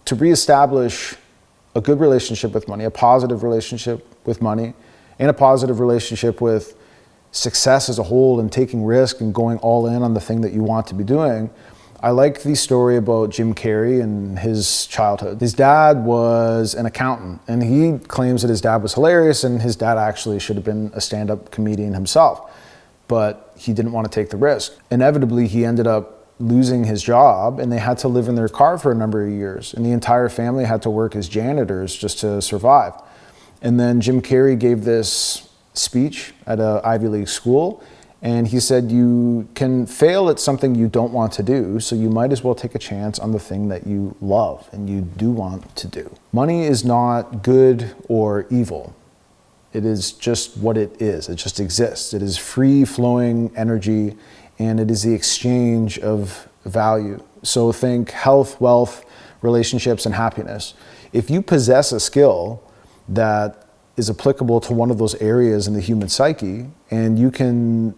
to reestablish a good relationship with money, a positive relationship with money, and a positive relationship with success as a whole and taking risk and going all in on the thing that you want to be doing, I like the story about Jim Carrey and his childhood. His dad was an accountant, and he claims that his dad was hilarious, and his dad actually should have been a stand-up comedian himself, but he didn't want to take the risk. Inevitably, he ended up losing his job, and they had to live in their car for a number of years, and the entire family had to work as janitors just to survive. And then Jim Carrey gave this speech at an Ivy League school, and he said, you can fail at something you don't want to do, so you might as well take a chance on the thing that you love and you do want to do. Money is not good or evil. It is just what it is. It just exists. It is free-flowing energy, and it is the exchange of value. So think health, wealth, relationships, and happiness. If you possess a skill that is applicable to one of those areas in the human psyche, and you can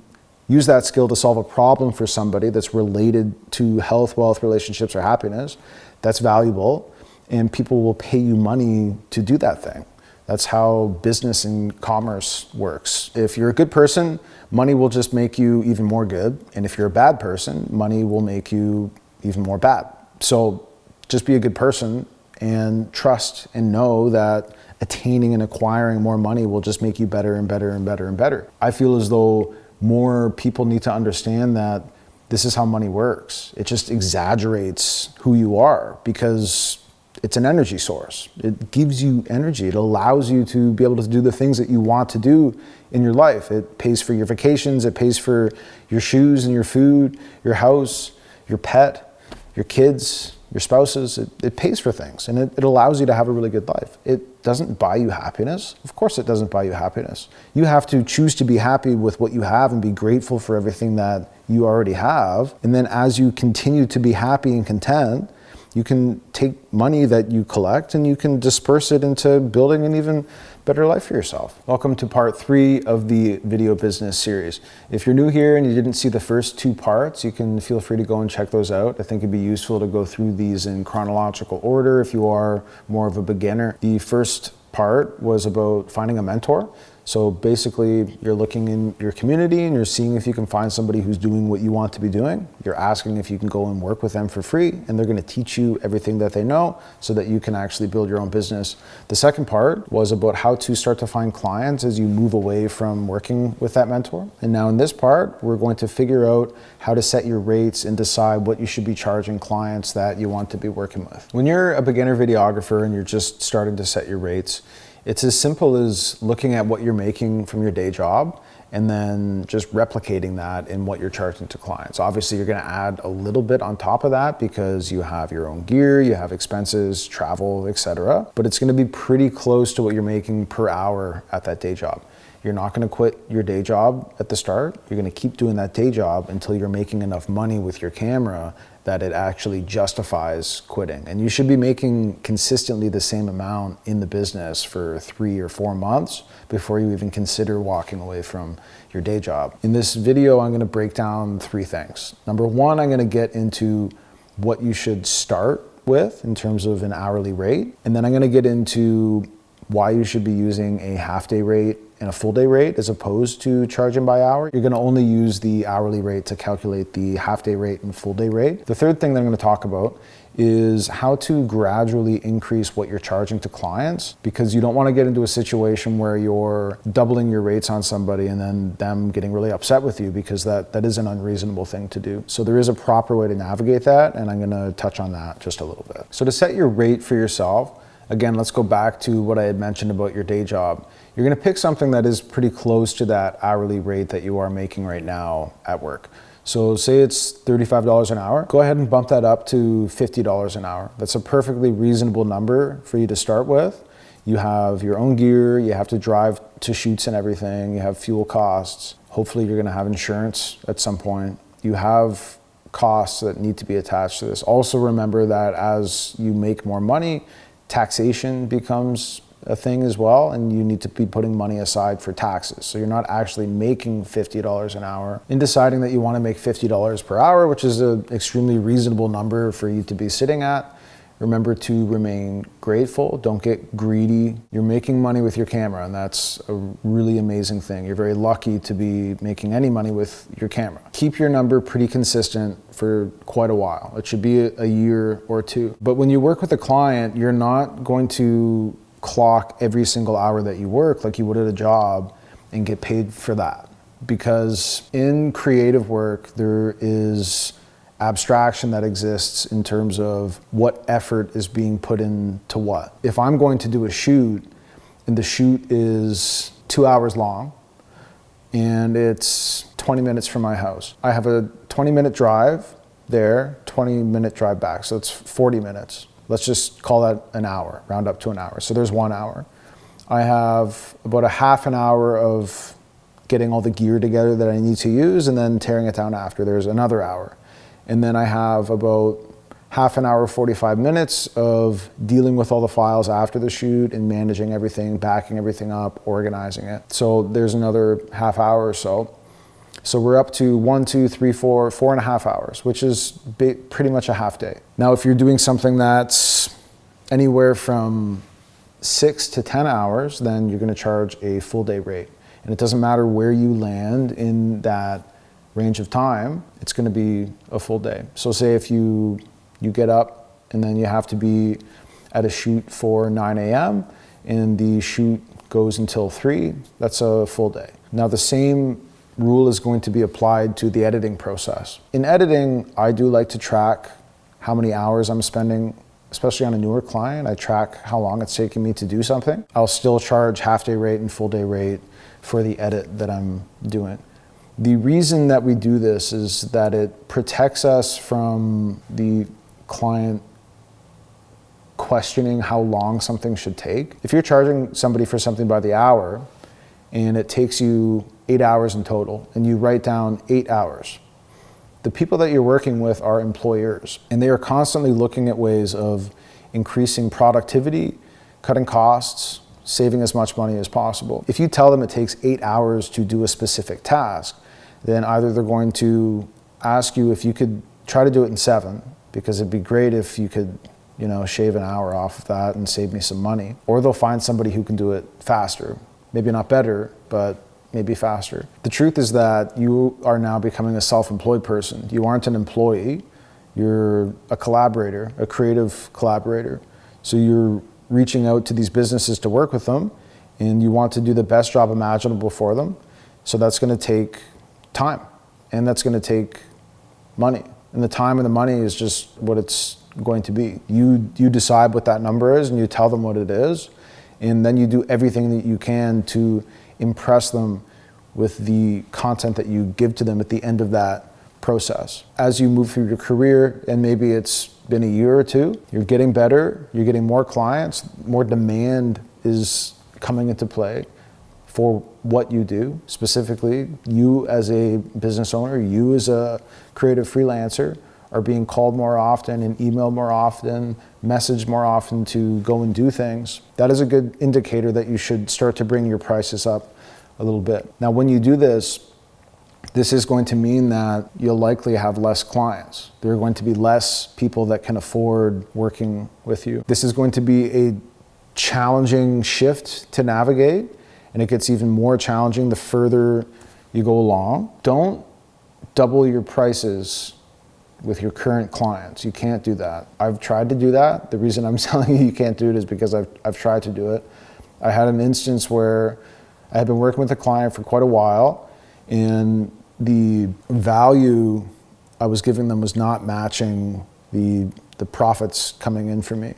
use that skill to solve a problem for somebody that's related to health, wealth, relationships, or happiness, that's valuable, and people will pay you money to do that thing. That's how business and commerce works. If you're a good person, money will just make you even more good, and if you're a bad person, money will make you even more bad. So just be a good person and trust and know that attaining and acquiring more money will just make you better and better and better and better. I feel as though more people need to understand that this is how money works. It just exaggerates who you are because it's an energy source. It gives you energy. It allows you to be able to do the things that you want to do in your life. It pays for your vacations. It pays for your shoes and your food, your house, your pet, your kids, your spouses. It pays for things, and it allows you to have a really good life. It doesn't buy you happiness. Of course it doesn't buy you happiness. You have to choose to be happy with what you have and be grateful for everything that you already have. And then as you continue to be happy and content, you can take money that you collect and you can disperse it into building an even better life for yourself. Welcome to part 3 of the video business series. If you're new here and you didn't see the first 2 parts, you can feel free to go and check those out. I think it'd be useful to go through these in chronological order if you are more of a beginner. The first part was about finding a mentor. So basically, you're looking in your community and you're seeing if you can find somebody who's doing what you want to be doing. You're asking if you can go and work with them for free, and they're going to teach you everything that they know so that you can actually build your own business. The second part was about how to start to find clients as you move away from working with that mentor. And now in this part, we're going to figure out how to set your rates and decide what you should be charging clients that you want to be working with. When you're a beginner videographer and you're just starting to set your rates, it's as simple as looking at what you're making from your day job and then just replicating that in what you're charging to clients. Obviously, you're gonna add a little bit on top of that because you have your own gear, you have expenses, travel, etc. But it's gonna be pretty close to what you're making per hour at that day job. You're not gonna quit your day job at the start. You're gonna keep doing that day job until you're making enough money with your camera that it actually justifies quitting. And you should be making consistently the same amount in the business for 3 or 4 months before you even consider walking away from your day job. In this video, I'm gonna break down 3 things. Number 1, I'm gonna get into what you should start with in terms of an hourly rate. And then I'm gonna get into why you should be using a half-day rate and a full-day rate as opposed to charging by hour. You're gonna only use the hourly rate to calculate the half-day rate and full-day rate. The third thing that I'm gonna talk about is how to gradually increase what you're charging to clients, because you don't wanna get into a situation where you're doubling your rates on somebody and then them getting really upset with you, because that is an unreasonable thing to do. So there is a proper way to navigate that, and I'm gonna touch on that just a little bit. So to set your rate for yourself, again, let's go back to what I had mentioned about your day job. You're gonna pick something that is pretty close to that hourly rate that you are making right now at work. So say it's $35 an hour, go ahead and bump that up to $50 an hour. That's a perfectly reasonable number for you to start with. You have your own gear, you have to drive to shoots and everything, you have fuel costs. Hopefully you're gonna have insurance at some point. You have costs that need to be attached to this. Also remember that as you make more money, taxation becomes a thing as well, and you need to be putting money aside for taxes. So you're not actually making $50 an hour. In deciding that you want to make $50 per hour, which is an extremely reasonable number for you to be sitting at, Remember to remain grateful. Don't get greedy. You're making money with your camera, and that's a really amazing thing. You're very lucky to be making any money with your camera. Keep your number pretty consistent for quite a while. It should be a year or two. But when you work with a client, you're not going to clock every single hour that you work like you would at a job and get paid for that. Because in creative work, there is abstraction that exists in terms of what effort is being put into what. If I'm going to do a shoot and the shoot is 2 hours long and it's 20 minutes from my house, I have a 20-minute drive there, 20-minute drive back, so it's 40 minutes. Let's just call that an hour, round up to an hour. So there's 1 hour. I have about a half an hour of getting all the gear together that I need to use and then tearing it down after. There's another hour. And then I have about half an hour, 45 minutes of dealing with all the files after the shoot and managing everything, backing everything up, organizing it. So there's another half hour or so. So we're up to 1, 2, 3, 4, 4.5 hours, which is pretty much a half day. Now, if you're doing something that's anywhere from 6 to 10 hours, then you're gonna charge a full day rate. And it doesn't matter where you land in that range of time, it's going to be a full day. So say if you get up and then you have to be at a shoot for 9 a.m. and the shoot goes until 3, that's a full day. Now the same rule is going to be applied to the editing process. In editing, I do like to track how many hours I'm spending, especially on a newer client. I track how long it's taking me to do something. I'll still charge half day rate and full day rate for the edit that I'm doing. The reason that we do this is that it protects us from the client questioning how long something should take. If you're charging somebody for something by the hour and it takes you 8 hours in total and you write down 8 hours, the people that you're working with are employers and they are constantly looking at ways of increasing productivity, cutting costs, saving as much money as possible. If you tell them it takes 8 hours to do a specific task, then either they're going to ask you if you could try to do it in 7, because it'd be great if you could, shave an hour off of that and save me some money. Or they'll find somebody who can do it faster. Maybe not better, but maybe faster. The truth is that you are now becoming a self-employed person. You aren't an employee, you're a collaborator, a creative collaborator. So you're reaching out to these businesses to work with them and you want to do the best job imaginable for them. So that's gonna take time and that's gonna take money. And the time and the money is just what it's going to be. You decide what that number is and you tell them what it is, and then you do everything that you can to impress them with the content that you give to them at the end of that process. As you move through your career, and maybe it's been a year or two, you're getting better, you're getting more clients, more demand is coming into play for what you do. Specifically, you as a business owner, you as a creative freelancer are being called more often and emailed more often, messaged more often to go and do things. That is a good indicator that you should start to bring your prices up a little bit. Now, when you do this is going to mean that you'll likely have less clients. There are going to be less people that can afford working with you. This is going to be a challenging shift to navigate, and it gets even more challenging the further you go along. Don't double your prices with your current clients. You can't do that. I've tried to do that. The reason I'm telling you can't do it is because I've tried to do it. I had an instance where I had been working with a client for quite a while, and the value I was giving them was not matching the profits coming in for me.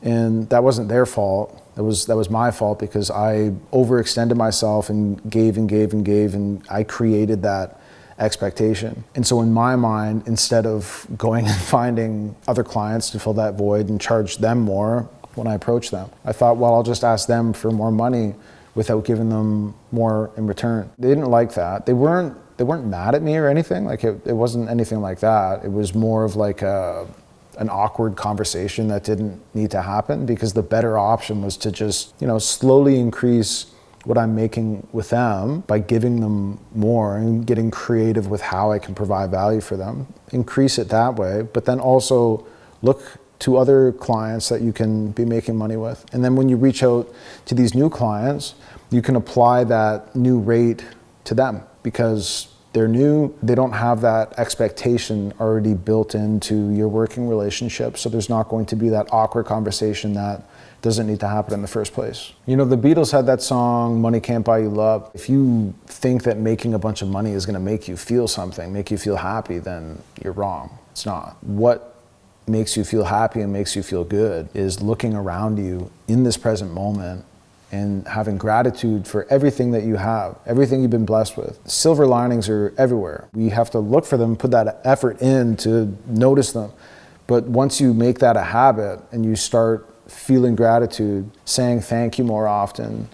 And that wasn't their fault. That was my fault because I overextended myself and gave and gave and gave, and I created that expectation. And so in my mind, instead of going and finding other clients to fill that void and charge them more when I approached them, I thought, well, I'll just ask them for more money without giving them more in return. They didn't like that. They weren't mad at me or anything. Like it wasn't anything like that. It was more of like an awkward conversation that didn't need to happen, because the better option was to just, slowly increase what I'm making with them by giving them more and getting creative with how I can provide value for them. Increase it that way, but then also look to other clients that you can be making money with. And then when you reach out to these new clients, you can apply that new rate to them because they're new, they don't have that expectation already built into your working relationship, so there's not going to be that awkward conversation that doesn't need to happen in the first place. You know, the Beatles had that song, Money Can't Buy You Love. If you think that making a bunch of money is gonna make you feel something, make you feel happy, then you're wrong. It's not. What makes you feel happy and makes you feel good is looking around you in this present moment and having gratitude for everything that you have, everything you've been blessed with. Silver linings are everywhere. We have to look for them, put that effort in to notice them. But once you make that a habit and you start feeling gratitude, saying thank you more often,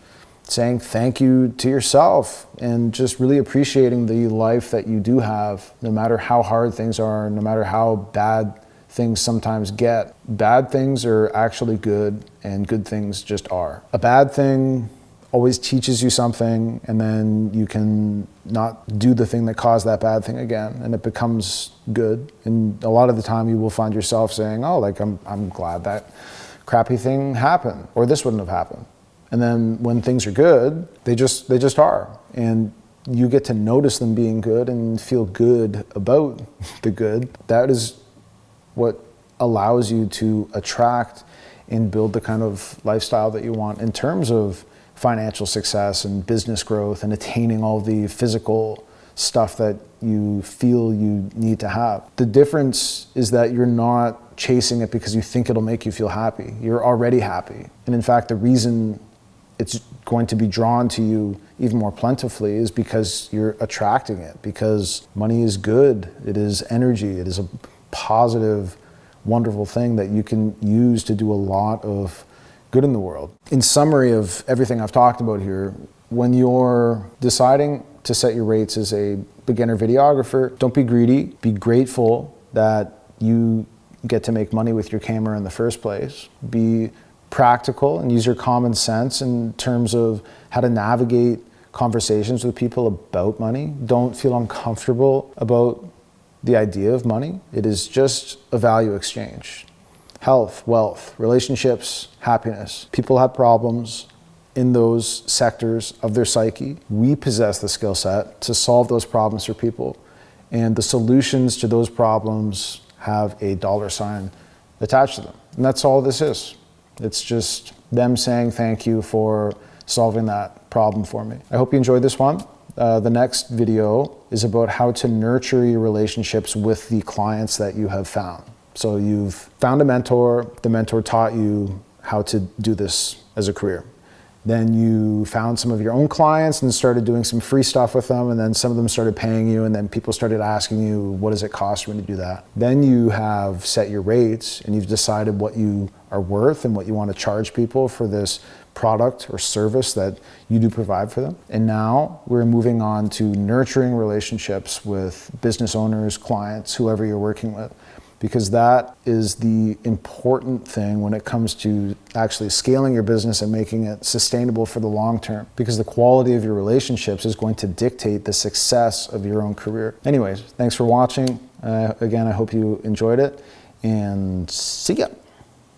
saying thank you to yourself, and just really appreciating the life that you do have, no matter how hard things are, no matter how bad things sometimes get. Bad things are actually good, and good things just are. A bad thing always teaches you something, and then you can not do the thing that caused that bad thing again, and it becomes good. And a lot of the time you will find yourself saying, oh, like I'm glad that crappy thing happened, or this wouldn't have happened. And then when things are good, they just are. And you get to notice them being good and feel good about the good. That is what allows you to attract and build the kind of lifestyle that you want in terms of financial success and business growth and attaining all the physical stuff that you feel you need to have. The difference is that you're not chasing it because you think it'll make you feel happy. You're already happy. And in fact, the reason it's going to be drawn to you even more plentifully is because you're attracting it, because money is good. It is energy. It is a positive, wonderful thing that you can use to do a lot of good in the world. In summary of everything I've talked about here, when you're deciding to set your rates as a beginner videographer, don't be greedy. Be grateful that you get to make money with your camera in the first place. Be practical and use your common sense in terms of how to navigate conversations with people about money. Don't feel uncomfortable about the idea of money. It is just a value exchange. Health, wealth, relationships, happiness. People have problems in those sectors of their psyche. We possess the skill set to solve those problems for people. And the solutions to those problems have a $sign attached to them. And that's all this is. It's just them saying thank you for solving that problem for me. I hope you enjoyed this one. The next video is about how to nurture your relationships with the clients that you have found. So you've found a mentor, the mentor taught you how to do this as a career. Then you found some of your own clients and started doing some free stuff with them, and then some of them started paying you, and then people started asking you, what does it cost when you do that? Then you have set your rates and you've decided what you are worth and what you want to charge people for this product or service that you do provide for them. And now we're moving on to nurturing relationships with business owners, clients, whoever you're working with, because that is the important thing when it comes to actually scaling your business and making it sustainable for the long term, because the quality of your relationships is going to dictate the success of your own career. Anyways, thanks for watching. Again, I hope you enjoyed it, and see ya.